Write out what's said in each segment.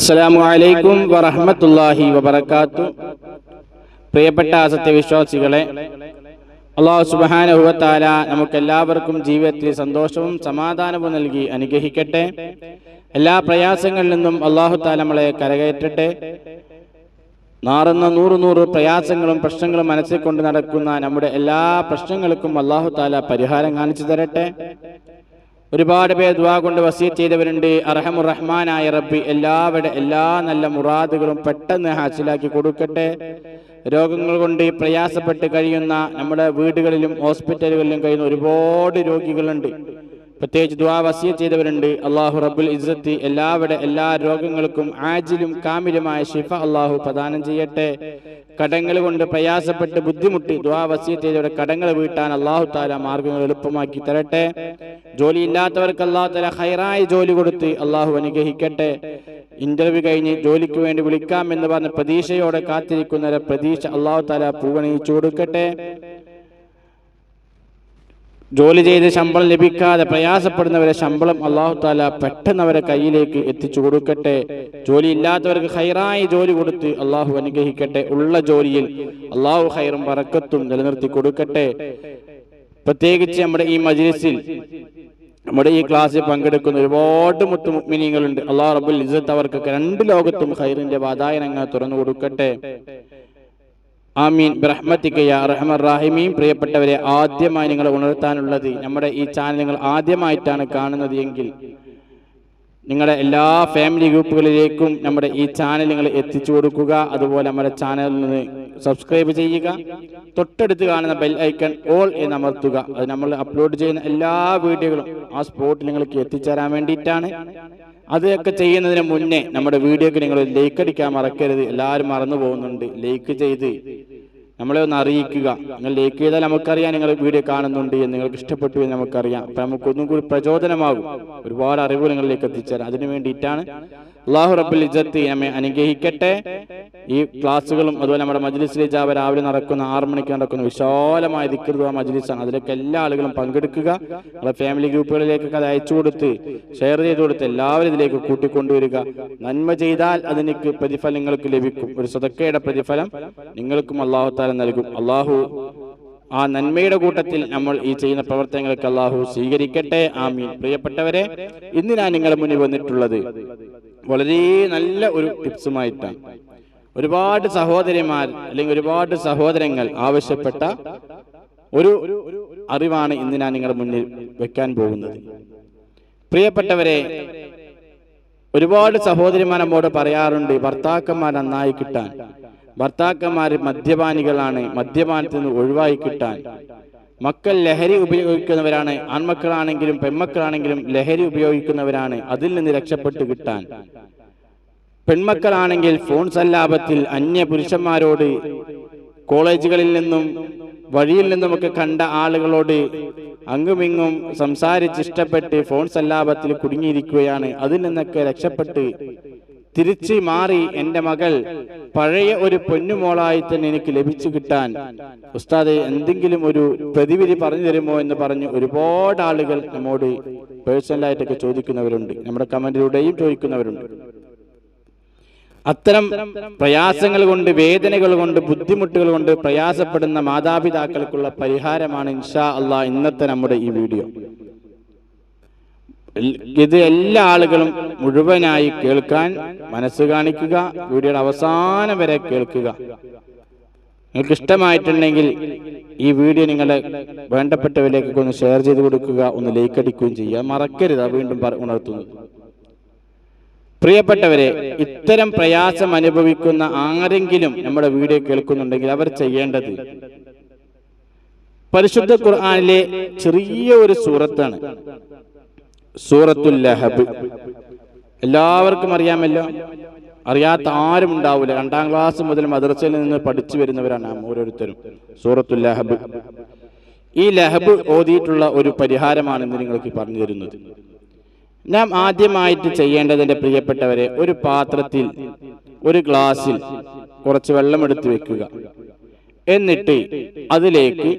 അസ്സലാമു അലൈക്കും വറഹ്മത്തുള്ളാഹി വബറകാതുഹു. പ്രിയപ്പെട്ട സത്യവിശ്വാസികളെ, അല്ലാഹു സുബ്ഹാനഹു വ തആല നമുക്കെല്ലാവർക്കും ജീവിതത്തിൽ സന്തോഷവും സമാധാനവും നൽകി അനുഗ്രഹിക്കട്ടെ. എല്ലാ പ്രയാസങ്ങളിൽ നിന്നും അല്ലാഹു തആല നമ്മളെ കരകയറ്റട്ടെ. നാറുന്ന നൂറ് പ്രയാസങ്ങളും പ്രശ്നങ്ങളും മനസ്സിൽ കൊണ്ട് നടക്കുന്ന നമ്മുടെ എല്ലാ പ്രശ്നങ്ങൾക്കും അല്ലാഹു തആല പരിഹാരം കാണിച്ചു തരട്ടെ. ഒരുപാട് പേർ ദുആ കൊണ്ട് വസിയത്ത് ചെയ്തവരുണ്ട്. അർഹമുർ റഹ്മാനായ റബ്ബി എല്ലാവരുടെ എല്ലാ നല്ല മുറാദുകളും പെട്ടെന്ന് ഹാസിലാക്കി കൊടുക്കട്ടെ. രോഗങ്ങൾ കൊണ്ട് പ്രയാസപ്പെട്ട് കഴിയുന്ന നമ്മുടെ വീടുകളിലും ഹോസ്പിറ്റലുകളിലും കഴിയുന്ന ഒരുപാട് രോഗികളുണ്ട്. പ്രത്യേകിച്ച് ദുആ വസിയത്ത് ചെയ്തവരുണ്ട്. അല്ലാഹു റബ്ബുൽ ഇസ്സത്തി എല്ലാവരുടെ എല്ലാ രോഗങ്ങൾക്കും ആജിലും കാമിലുമായ ശിഫ അല്ലാഹു പ്രദാനം ചെയ്യട്ടെ. കടങ്ങൾ കൊണ്ട് പ്രയാസപ്പെട്ട് ബുദ്ധിമുട്ടി ദുആ വസിയത്ത് ചെയ്തവരുടെ കടങ്ങൾ വീട്ടാൻ അല്ലാഹു തആല മാർഗ്ഗങ്ങൾ എളുപ്പമാക്കി തരട്ടെ. ജോലിയില്ലാത്തവർക്ക് അല്ലാഹു തആല ഖൈറായ ജോലി കൊടുത്ത് അല്ലാഹു അനുഗ്രഹിക്കട്ടെ. ഇന്റർവ്യൂ കഴിഞ്ഞ് ജോലിക്ക് വേണ്ടി വിളിക്കാമെന്ന് പറഞ്ഞ് പ്രതീക്ഷയോടെ കാത്തിരിക്കുന്നവരെ പ്രതീക്ഷ അല്ലാഹു തആല പൂവണിയിച്ചു കൊടുക്കട്ടെ. ജോലി ചെയ്ത് ശമ്പളം ലഭിക്കാതെ പ്രയാസപ്പെടുന്നവരെ ശമ്പളം അല്ലാഹു തആല പെട്ടെന്ന് അവരെ കയ്യിലേക്ക് എത്തിച്ചു കൊടുക്കട്ടെ. ജോലി ഇല്ലാത്തവർക്ക് ഖൈറായ ജോലി കൊടുത്ത് അല്ലാഹു അനുഗ്രഹിക്കട്ടെ. ഉള്ള ജോലിയിൽ അല്ലാഹു ഖൈറും ബറക്കത്തും നിലനിർത്തി കൊടുക്കട്ടെ. പ്രത്യേകിച്ച് നമ്മുടെ ഈ മജ്ലിസിൽ നമ്മുടെ ഈ ക്ലാസ്സിൽ പങ്കെടുക്കുന്ന ഒരുപാട് മുഅ്മിനീങ്ങളുണ്ട്. അല്ലാഹു റബ്ബുൽ ഇസ്സത്ത് അവർക്കൊക്കെ രണ്ട് ലോകത്തും ഖൈറിന്റെ വാതായനങ്ങൾ തുറന്നു കൊടുക്കട്ടെ. ആമീൻ ബിറഹ്മതിക യാ അർഹമർ റഹീമീൻ. പ്രിയപ്പെട്ടവരെ, ആദ്യമായി നിങ്ങളെ ഉണർത്താനുള്ളത്, നമ്മുടെ ഈ ചാനൽ നിങ്ങൾ ആദ്യമായിട്ടാണ് കാണുന്നത് എങ്കിൽ നിങ്ങളുടെ എല്ലാ ഫാമിലി ഗ്രൂപ്പുകളിലേക്കും നമ്മുടെ ഈ ചാനൽ നിങ്ങൾ എത്തിച്ചു കൊടുക്കുക. അതുപോലെ നമ്മുടെ ചാനലിൽ നിന്ന് സബ്സ്ക്രൈബ് ചെയ്യുക. തൊട്ടടുത്ത് കാണുന്ന ബെൽ ഐക്കൺ ഓൾ എന്ന് അമർത്തുക. അത് നമ്മൾ അപ്ലോഡ് ചെയ്യുന്ന എല്ലാ വീഡിയോകളും ആ സ്പോട്ടിൽ നിങ്ങൾക്ക് എത്തിച്ചേരാൻ വേണ്ടിയിട്ടാണ്. അതൊക്കെ ചെയ്യുന്നതിന് മുന്നേ നമ്മുടെ വീഡിയോക്ക് നിങ്ങൾ ലൈക്ക് അടിക്കാൻ മറക്കരുത്. എല്ലാവരും മറന്നു പോകുന്നുണ്ട്. ലൈക്ക് ചെയ്ത് നമ്മളെ ഒന്ന് അറിയിക്കുക. നിങ്ങൾ ലൈക്ക് ചെയ്താൽ നമുക്കറിയാം നിങ്ങൾ വീഡിയോ കാണുന്നുണ്ട് എന്ന്, നിങ്ങൾക്ക് ഇഷ്ടപ്പെട്ടു എന്ന് നമുക്കറിയാം. അപ്പം നമുക്കൊന്നും കൂടി പ്രചോദനമാകും, ഒരുപാട് അറിവുകൾ നിങ്ങളിലേക്ക് എത്തിച്ചേരാം. അതിനു വേണ്ടിയിട്ടാണ്. അല്ലാഹു റബ്ബുൽ ഇസ്സത്ത് നമ്മെ അനുഗ്രഹിക്കട്ടെ. ഈ ക്ലാസ്സുകളും അതുപോലെ നമ്മുടെ മജ്ലിസിലെ ജാവ രാവിലെ നടക്കുന്ന 6 മണിക്ക് നടക്കുന്ന വിശാലമായ ദിക്ർ ദുആ മജ്ലിസാണ്. അതിലേക്ക് എല്ലാ ആളുകളും പങ്കെടുക്കുക. നമ്മുടെ ഫാമിലി ഗ്രൂപ്പുകളിലേക്കൊക്കെ അത് അയച്ചു കൊടുത്ത് ഷെയർ ചെയ്ത് കൊടുത്ത് എല്ലാവരും ഇതിലേക്ക് കൂട്ടിക്കൊണ്ടുവരിക. നന്മ ചെയ്താൽ അതിന് പ്രതിഫലം നിങ്ങൾക്ക് ലഭിക്കും. ഒരു സദഖയുടെ പ്രതിഫലം നിങ്ങൾക്കും അല്ലാഹു തആല നൽകും. അല്ലാഹു ആ നന്മയുടെ കൂട്ടത്തിൽ നമ്മൾ ഈ ചെയ്യുന്ന പ്രവർത്തനങ്ങൾക്ക് അല്ലാഹു സ്വീകരിക്കട്ടെ. ആമീൻ. പ്രിയപ്പെട്ടവരെ, ഇന്ന് ഞാൻ നിങ്ങളുടെ മുന്നിൽ വന്നിട്ടുള്ളത് വളരെ നല്ല ഒരു ടിപ്സുമായിട്ടാണ്. ഒരുപാട് സഹോദരിമാർ അല്ലെങ്കിൽ ഒരുപാട് സഹോദരങ്ങൾ ആവശ്യപ്പെട്ട ഒരു അറിവാണ് ഇന്ന് ഞാൻ നിങ്ങളുടെ മുന്നിൽ വെക്കാൻ പോകുന്നത്. പ്രിയപ്പെട്ടവരെ, ഒരുപാട് സഹോദരിമാർ നമ്മോട് പറയാറുണ്ട്, ഭർത്താക്കന്മാർ നന്നായി കിട്ടാൻ, ഭർത്താക്കന്മാർ മദ്യപാനികളാണ്, മദ്യപാനത്തിൽ നിന്ന് ഒഴിവായി കിട്ടാൻ, മക്കൾ ലഹരി ഉപയോഗിക്കുന്നവരാണ്, ആൺമക്കളാണെങ്കിലും പെൺമക്കളാണെങ്കിലും ലഹരി ഉപയോഗിക്കുന്നവരാണ്, അതിൽ നിന്ന് രക്ഷപ്പെട്ട് കിട്ടാൻ, പെൺമക്കളാണെങ്കിൽ ഫോൺ സല്ലാപത്തിൽ അന്യ പുരുഷന്മാരോട്, കോളേജുകളിൽ നിന്നും വഴിയിൽ നിന്നുമൊക്കെ കണ്ട ആളുകളോട് അങ്ങുമിങ്ങും സംസാരിച്ചിഷ്ടപ്പെട്ട് ഫോൺ സല്ലാപത്തിൽ കുടുങ്ങിയിരിക്കുകയാണ്. അതിൽ നിന്നൊക്കെ രക്ഷപ്പെട്ട് തിരിച്ച് മാറി എൻ്റെ മകൾ പഴയ ഒരു പൊന്നുമോളായി തന്നെ എനിക്ക് ലഭിച്ചു കിട്ടാൻ ഉസ്താദെ എന്തെങ്കിലും ഒരു പ്രതിവിധി പറഞ്ഞു തരുമോ എന്ന് പറഞ്ഞ് ഒരുപാട് ആളുകൾ നമ്മോട് പേഴ്സണലായിട്ടൊക്കെ ചോദിക്കുന്നവരുണ്ട്. നമ്മുടെ കമന്റിലൂടെയും ചോദിക്കുന്നവരുണ്ട്. അത്തരം പ്രയാസങ്ങൾ കൊണ്ട്, വേദനകൾ കൊണ്ട്, ബുദ്ധിമുട്ടുകൾ കൊണ്ട് പ്രയാസപ്പെടുന്ന മാതാപിതാക്കൾക്കുള്ള പരിഹാരമാണ് ഇൻഷാ അല്ലാഹ് ഇന്നത്തെ നമ്മുടെ ഈ വീഡിയോ. ഇത് എല്ലാ ആളുകളും മുഴുവനായി കേൾക്കാൻ മനസ്സ് കാണിക്കുക. വീഡിയോയുടെ അവസാനം വരെ കേൾക്കുക. നിങ്ങൾക്ക് ഇഷ്ടമായിട്ടുണ്ടെങ്കിൽ ഈ വീഡിയോ നിങ്ങളുടെ വേണ്ടപ്പെട്ടവരിലേക്ക് ഒന്ന് ഷെയർ ചെയ്ത് കൊടുക്കുക, ഒന്ന് ലൈക്ക് അടിക്കുകയും ചെയ്യുക. മറക്കരുത്. വീണ്ടും ഉണർത്തുന്നത്. പ്രിയപ്പെട്ടവരെ, ഇത്തരം പ്രയാസം അനുഭവിക്കുന്ന ആരെങ്കിലും നമ്മുടെ വീഡിയോ കേൾക്കുന്നുണ്ടെങ്കിൽ അവർ ചെയ്യേണ്ടത്, പരിശുദ്ധ ഖുർആനിലെ ചെറിയ ഒരു സൂറത്താണ്, സൂറത്തുൽ ലഹബ്. എല്ലാവർക്കും അറിയാമല്ലോ. അറിയാത്ത ആരും ഉണ്ടാവില്ല. 2ാം ക്ലാസ് മുതൽ മദ്രസയിൽ നിന്ന് പഠിച്ചു വരുന്നവരാണ് നാം ഓരോരുത്തരും. സൂറത്തുൽ ലഹബ്. ഈ ലഹബ് ഓതിയിട്ടുള്ള ഒരു പരിഹാരമാണ് ഇന്ന് നിങ്ങൾക്ക് പറഞ്ഞു തരുന്നത്. നാം ആദ്യമായിട്ട് ചെയ്യേണ്ടതിന്റെ പ്രിയപ്പെട്ടവരെ, ഒരു പാത്രത്തിൽ ഒരു ഗ്ലാസ്സിൽ കുറച്ച് വെള്ളമെടുത്ത് വെക്കുക. എന്നിട്ട് അതിലേക്ക്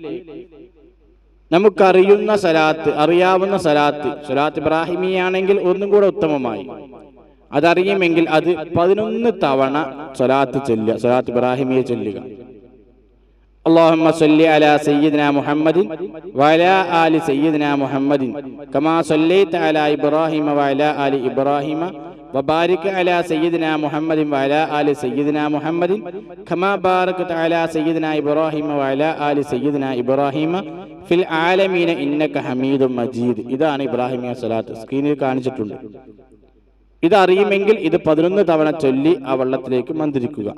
നമുക്കറിയുന്ന സലാത്ത്, അറിയാവുന്ന സലാത്ത് ഇബ്രാഹിമിയാണെങ്കിൽ ഒന്നും കൂടെ ഉത്തമമായി, അതറിയുമെങ്കിൽ അത് 11 തവണ സ്വലാത്ത് ചൊല്ലുക, സ്വലാത്ത് ഇബ്രാഹിമിയെ ചൊല്ലുക. اللهم صل على سيدنا محمد وعلى آل سيدنا محمد كما صليت على إبراهيم وعلى آل إبراهيم وبارك على سيدنا محمد وعلى آل سيدنا محمد كما باركت على سيدنا إبراهيم وعلى آل سيدنا إبراهيم في العالمين إنك حميد مجيد. ഇതാണ് ഇബ്രാഹിമിയ സ്വലാത്ത്. സ്ക്രീനിൽ കാണിച്ചിട്ടുണ്ട്. ഇതറിയുമെങ്കിൽ ഇത് 11 തവണ ചൊല്ലി ആ വെള്ളത്തിലേക്ക് മന്ത്രിക്കുക.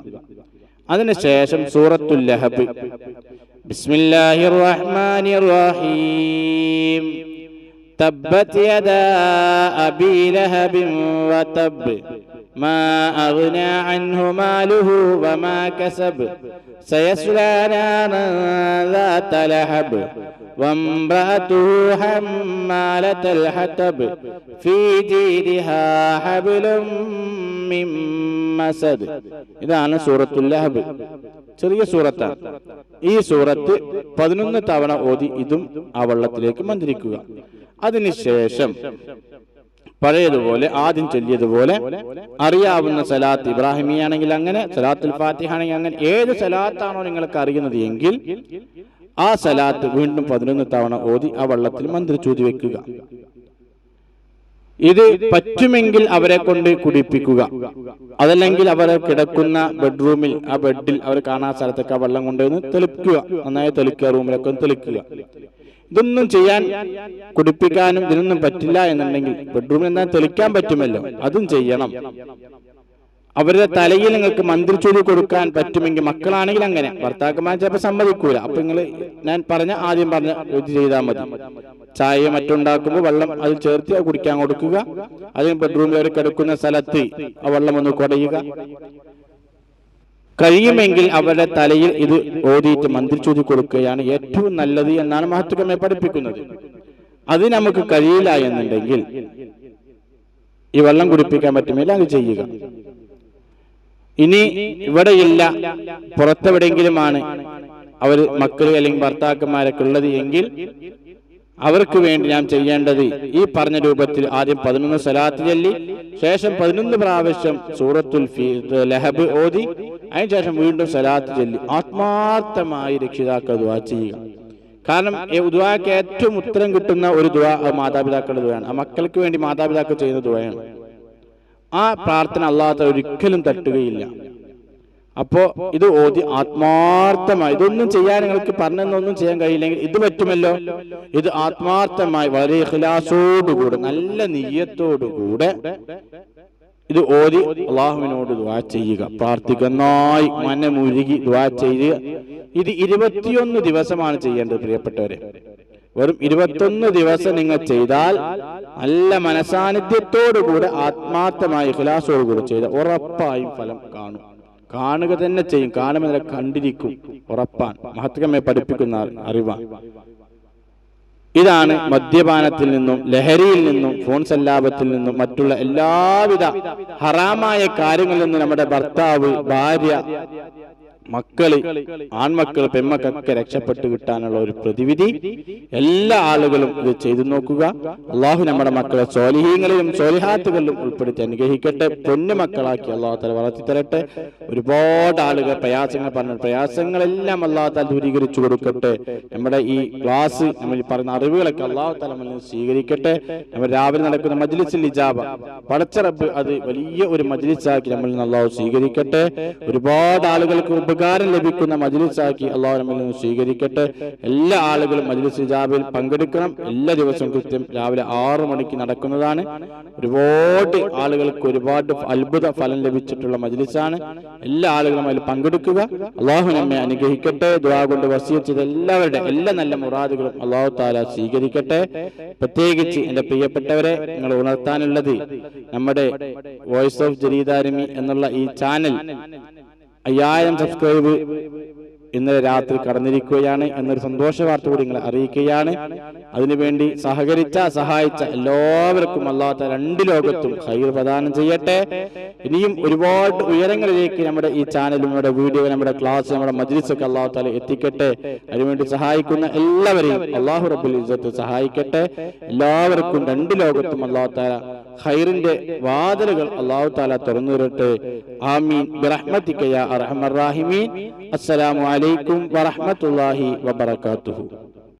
അതിനുശേഷം സൂറത്തുൽ ലഹബ്, ബിസ്മില്ലാഹിർ റഹ്മാനിർ റഹീം, തബ്ബത് യദാ അബീ ലഹബിൻ വതബ് മാ അഗ്നാ അൻഹു മാലുഹു വമാ കസബ് സയസ്ലാ നാറൻ ذات ലഹബ് വംറഅതുഹു ഹമ്മാലത്തൽ ഹതബ് ഫീ ജീദിഹാ ഹബ്ലും മിൻ മസദ്. ഇതാണ് സൂറത്തുൽ ലഹബ്. ചെറിയ സൂറത്താണ്. ഈ സൂറത്ത് 11 തവണ ഓതി ഇതും ആ വെള്ളത്തിലേക്ക് മന്ത്രിക്കുക. അതിനുശേഷം പഴയതുപോലെ ആദ്യം ചൊല്ലിയതുപോലെ അറിയാവുന്ന സലാത്ത് ഇബ്രാഹിമിയാണെങ്കിൽ അങ്ങനെ, സലാത്തുൽ ഫാത്തിഹ ആണെങ്കിൽ അങ്ങനെ, ഏത് സലാത്താണോ നിങ്ങൾക്ക് അറിയുന്നത് എങ്കിൽ ആ സലാത്ത് വീണ്ടും 11 തവണ ഓതി ആ വെള്ളത്തിൽ മന്ത്രിച്ചൂതി വെക്കുക. ഇത് പറ്റുമെങ്കിൽ അവരെ കൊണ്ട് കുടിപ്പിക്കുക. അതല്ലെങ്കിൽ അവർ കിടക്കുന്ന ബെഡ്റൂമിൽ, ആ ബെഡിൽ അവർ കാണാൻ സ്ഥലത്തൊക്കെ ആ വെള്ളം കൊണ്ടുവന്ന് തെളിക്കുക, നന്നായി തെളിക്കുക, റൂമിലൊക്കെ ഒന്ന് തെളിക്കുക. ഇതൊന്നും ചെയ്യാൻ, കുടിപ്പിക്കാനും ഇതിനൊന്നും പറ്റില്ല എന്നുണ്ടെങ്കിൽ ബെഡ്റൂമിൽ എന്താ തെളിക്കാൻ പറ്റുമല്ലോ, അതും ചെയ്യണം. അവരുടെ തലയിൽ നിങ്ങൾക്ക് മന്ത്രിച്ചൊല്ലി കൊടുക്കാൻ പറ്റുമെങ്കിൽ, മക്കളാണെങ്കിൽ അങ്ങനെ, ഭർത്താക്കന്മാർ ചിലപ്പോൾ സമ്മതിക്കൂല. അപ്പൊ നിങ്ങൾ ആദ്യം പറഞ്ഞ ഇത് ചെയ്താൽ മതി. ചായ മറ്റുണ്ടാക്കുമ്പോൾ വെള്ളം അതിൽ ചേർത്ത് കുടിക്കാൻ കൊടുക്കുക. അതിന് ബെഡ്റൂമിൽ അവർ കിടക്കുന്ന സ്ഥലത്ത് ആ വെള്ളം ഒന്ന് കുടയുക. കഴിയുമെങ്കിൽ അവരുടെ തലയിൽ ഇത് ഓതിയിട്ട് മന്ത്രിച്ചൂതി കൊടുക്കുകയാണ് ഏറ്റവും നല്ലത് എന്നാണ് മഹത്തുക്കളെ പഠിപ്പിക്കുന്നത്. അത് നമുക്ക് കഴിയില്ല എന്നുണ്ടെങ്കിൽ ഈ വെള്ളം കുടിപ്പിക്കാൻ പറ്റുമെങ്കിൽ അത് ചെയ്യുക. ഇനി ഇവിടെയില്ല, പുറത്തെവിടെയെങ്കിലുമാണ് അവർ മക്കൾ അല്ലെങ്കിൽ ഭർത്താക്കന്മാരൊക്കെ ഉള്ളത് എങ്കിൽ അവർക്ക് വേണ്ടി നാം ചെയ്യേണ്ടത് ഈ പറഞ്ഞ രൂപത്തിൽ ആദ്യം 11 സലാത്ത് ചൊല്ലി ശേഷം 11 പ്രാവശ്യം സൂറത്തുൽ ലഹബ് ഓതി അതിനുശേഷം വീണ്ടും സലാത്ത് ചൊല്ലി ആത്മാർത്ഥമായി രക്ഷിതാക്കൾ ദുആ ചെയ്യുക. കാരണം ദുആക്ക് ഏറ്റവും ഉത്തരം കിട്ടുന്ന ഒരു ദുആ മാതാപിതാക്കളുടെ ദുആയാണ്. ആ മക്കൾക്ക് വേണ്ടി മാതാപിതാക്കൾ ചെയ്യുന്ന ദുആയാണ്. ആ പ്രാർത്ഥന അല്ലാഹു ഒരിക്കലും തട്ടുകയില്ല. അപ്പോ ഇത് ഓതി ആത്മാർത്ഥമായി, ഇതൊന്നും ചെയ്യാൻ നിങ്ങൾക്ക് പറഞ്ഞൊന്നും ചെയ്യാൻ കഴിയില്ലെങ്കിൽ ഇത് പറ്റുമല്ലോ, ഇത് ആത്മാർത്ഥമായി വളരെ ഇഖ്ലാസോടുകൂടെ നല്ല നിയ്യത്തോടുകൂടെ ഇത് ഓതി അള്ളാഹുവിനോട് ദുആ ചെയ്യുക. പ്രാർത്ഥിക്കുന്നതായി മനമുരുകി ദുആ ചെയ്യുക. ഇത് 21 ദിവസമാണ് ചെയ്യേണ്ടത് പ്രിയപ്പെട്ടവരെ. വെറും 21 ദിവസം നിങ്ങൾ ചെയ്താൽ നല്ല മനസാന്നിധ്യത്തോടുകൂടെ ആത്മാർത്ഥമായി ഇഖ്ലാസോടുകൂടെ ചെയ്ത ഉറപ്പായും ഫലം കാണുക തന്നെ ചെയ്യും. കാണുമെന്നല്ല, കണ്ടിരിക്കും, ഉറപ്പാണ്. മഹത്വമേ പഠിപ്പിക്കുന്ന അറിവാണ്. ഇതാണ് മദ്യപാനത്തിൽ നിന്നും ലഹരിയിൽ നിന്നും ഫോൺ സല്ലാപത്തിൽ നിന്നും മറ്റുള്ള എല്ലാവിധ ഹറാമായ കാര്യങ്ങളിൽ നിന്നും നമ്മുടെ ഭർത്താവ്, ഭാര്യ, മക്കള്, ആൺമക്കൾ, പെൺമക്കളൊക്കെ രക്ഷപ്പെട്ടു കിട്ടാനുള്ള ഒരു പ്രതിവിധി എല്ലാ ആളുകളും ഇത് ചെയ്തു നോക്കുക. അള്ളാഹു നമ്മുടെ മക്കളെ സ്വാലിഹീങ്ങളിലും സ്വാലിഹാത്തുകളിലും ഉൾപ്പെടുത്തി അനുഗ്രഹിക്കട്ടെ. പൊന്നു മക്കളാക്കി അള്ളാഹു തആല വളർത്തി തരട്ടെ. ഒരുപാട് ആളുകൾ പ്രയാസങ്ങൾ പറഞ്ഞു, പ്രയാസങ്ങളെല്ലാം അള്ളാഹു തആല ദൂരീകരിച്ചു കൊടുക്കട്ടെ. നമ്മുടെ ഈ ക്ലാസ്, നമ്മൾ പറയുന്ന അറിവുകളൊക്കെ അള്ളാഹു തആല നമ്മളിൽ സ്വീകരിക്കട്ടെ. നമ്മൾ രാവിലെ നടക്കുന്ന മജ്ലിസുൽ ഇജാബ പടച്ച റബ്ബ് അത് വലിയ ഒരു മജ്ലിസാക്കി നമ്മളിൽ നിന്ന് അള്ളാഹു സ്വീകരിക്കട്ടെ. ഒരുപാട് ആളുകൾക്ക് ഉപകാരം ലഭിക്കുന്ന മജ്ലിസാക്കി അള്ളാഹു നമ്മിൽ നിന്ന് സ്വീകരിക്കട്ടെ. എല്ലാ ആളുകളും മജ്ലിസ് ഇജാബയിൽ പങ്കെടുക്കണം. എല്ലാ ദിവസവും കൃത്യം രാവിലെ 6 മണിക്ക് നടക്കുന്നതാണ്. ഒരുപാട് ആളുകൾക്ക് ഒരുപാട് അത്ഭുത ഫലം ലഭിച്ചിട്ടുള്ള മജ്ലിസാണ്. എല്ലാ ആളുകളും അതിൽ പങ്കെടുക്കുക. അള്ളാഹു നമ്മെ അനുഗ്രഹിക്കട്ടെ. ദുആ കൊണ്ട് വസിയത്ത് ചെയ്ത എല്ലാവരുടെ എല്ലാ നല്ല മുറാദുകളും അള്ളാഹു തആല സ്വീകരിക്കട്ടെ. പ്രത്യേകിച്ച് എന്റെ പ്രിയപ്പെട്ടവരെ, നിങ്ങൾ ഉണർത്താനുള്ളത് നമ്മുടെ വോയിസ് ഓഫ് ജരീദാരമി എന്നുള്ള ഈ ചാനൽ 5000 സബ്സ്ക്രൈബ് ഇന്നലെ രാത്രി കടന്നിരിക്കുകയാണ് എന്നൊരു സന്തോഷ വാർത്ത കൂടി നിങ്ങളെ അറിയിക്കുകയാണ്. അതിനുവേണ്ടി സഹായിച്ച എല്ലാവർക്കും അല്ലാഹു തആല രണ്ട് ലോകത്തും ഖൈർ പ്രദാനം ചെയ്യട്ടെ. ഇനിയും ഒരുപാട് ഉയരങ്ങളിലേക്ക് നമ്മുടെ ഈ ചാനലും നമ്മുടെ വീഡിയോ, നമ്മുടെ ക്ലാസ്, നമ്മുടെ മജ്ലിസൊക്കെ അല്ലാഹു തആല എത്തിക്കട്ടെ. അതിനുവേണ്ടി സഹായിക്കുന്ന എല്ലാവരെയും അല്ലാഹു റബ്ബുൽ ഇസ്സത്ത് സഹായിക്കട്ടെ. എല്ലാവർക്കും രണ്ട് ലോകത്തും അല്ലാഹു തആല ഖൈറിന്റെ വാതിലുകൾ അല്ലാഹു തആല തുറന്നു തരട്ടെ. ആമീൻ ബിറഹ്മതിക യാ അർഹമർ റഹീമീൻ. അസ്സലാമു അലൈക്കും വറഹ്മത്തുള്ളാഹി വബറകാതുഹു.